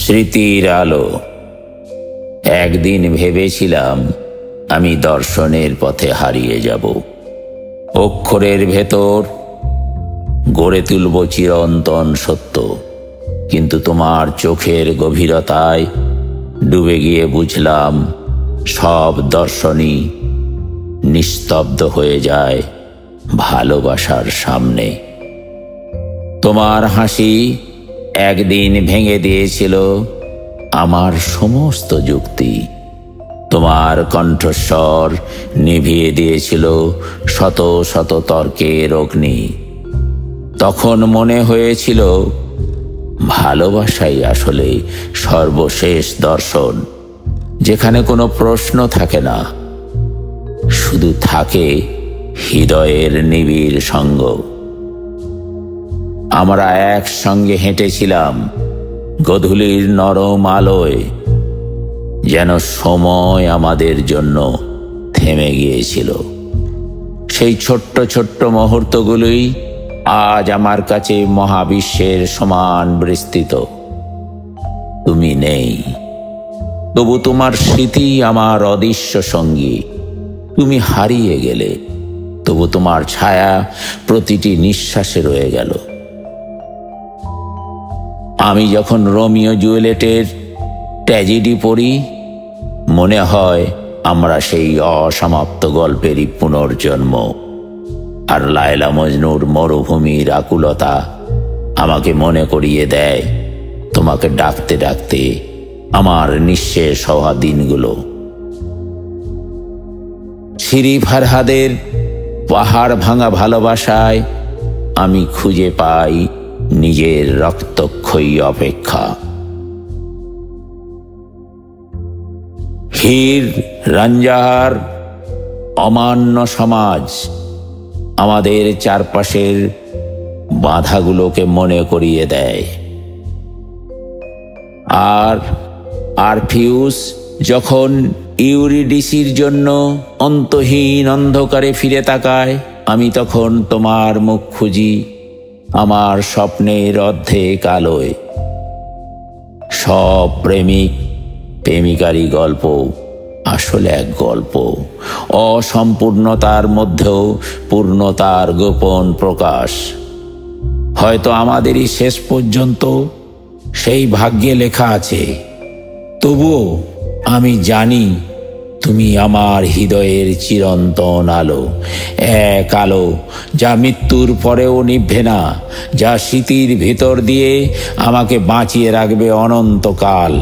স্মৃতির আলো। একদিন ভেবেছিলাম আমি দর্শনের পথে হারিয়ে যাব, অক্ষরের ভেতর গড়ে তুলব চিরন্তন সত্য। কিন্তু তোমার চোখের গভীরতায় ডুবে গিয়ে বুঝলাম সব দর্শনই নিস্তব্ধ হয়ে যায় ভালোবাসার সামনে। তোমার হাসি একদিন ভেঙে দিয়েছিল আমার সমস্ত যুক্তি। তোমার কণ্ঠস্বর নিভিয়ে দিয়েছিল শত শত তর্কের অগ্নি। তখন মনে হয়েছিল ভালোবাসাই আসলে সর্বশেষ দর্শন, যেখানে কোনো প্রশ্ন থাকে না, শুধু থাকে হৃদয়ের নিবিড় সঙ্গ। আমরা একসঙ্গে হেঁটেছিলাম গোধূলির নরম আলোয়, যেন সময় আমাদের জন্য থেমে গিয়েছিল। সেই ছোট্ট ছোট্ট মুহূর্তগুলোই আজ আমার কাছে মহাবিশ্বের সমান বিস্তৃত। তুমি নেই, তবু তোমার স্মৃতি আমার অদৃশ্য সঙ্গী। তুমি হারিয়ে গেলে, তবু তোমার ছায়া প্রতিটি নিঃশ্বাসে রয়ে গেল। আমি যখন রোমিও জুলিয়েটের ট্র্যাজেডি পড়ি, মনে হয় আমরা সেই অসমাপ্ত গল্পেরই পুনর্জন্ম। আর লায়লা মজনুর মরুভূমির আকুলতা আমাকে মনে করিয়ে দেয় তোমাকে ডাকতে ডাকতে আমার নিঃশেষ হওয়া দিনগুলো। শিরি ফারহাদের পাহাড় ভাঙা ভালোবাসায় আমি খুঁজে পাই নিজের রক্তক্ষয়ী অপেক্ষা। হীর রাঞ্জাহার অমান্য সমাজ আমাদের চারপাশের বাধাগুলোকে মনে করিয়ে দেয়। আর আরফিউস যখন ইউরিডিসির জন্য অন্তহীন অন্ধকারে ফিরে তাকায়, আমি তখন তোমার মুখ খুঁজি আমার স্বপ্নের অর্ধেক আলোয়। সব প্রেমিক প্রেমিকারই গল্প আসলে এক গল্প, অসম্পূর্ণতার মধ্যেও পূর্ণতার গোপন প্রকাশ। হয়তো আমাদেরই শেষ পর্যন্ত সেই ভাগ্যে লেখা আছে। তবুও আমি জানি তুমি আমার হৃদয়ের চিরন্তন আলো, এক আলো যা মৃত্যুর পরেও নিভবে না, যা স্মৃতির ভিতর দিয়ে আমাকে বাঁচিয়ে রাখবে অনন্তকাল।